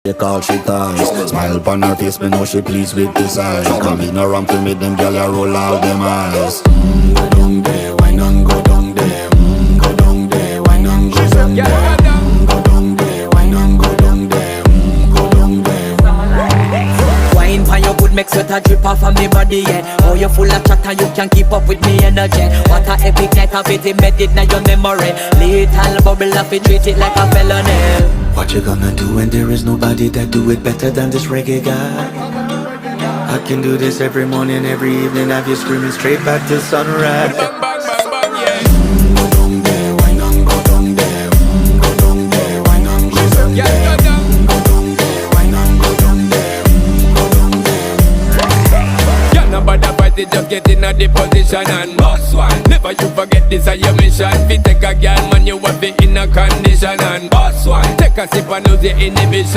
They call she ties. Smile upon her face, me know she pleased with this eyes. Come in around to meet them, girl, you roll out them eyes. Go down there, why not go down there? Go down there, why not go down there? Go down there, why not go down there? Go down there. Wine pan your good, make sweat a drip off of me body, yeah. Oh, you full of chatter, you can keep up with me energy. What a epic night of it, embedded in your memory. Little bubble of it, treat it like a felony. What you gonna do when there is nobody that do it better than this reggae guy? I can do this every morning, every evening, have you screaming straight back to sunrise. Bang, bang, bang, bang, yeah. Go down there, why not go down there? Go down there, why not go down there? Yeah, go down. Go down there, why not go down there? Go down there. Yeah, nobody fight it, just get in a the position and boss one. Never you forget this is your mission. Fi take a girl, man, you have it in a condition and boss one. Take a sip and lose your inhibition.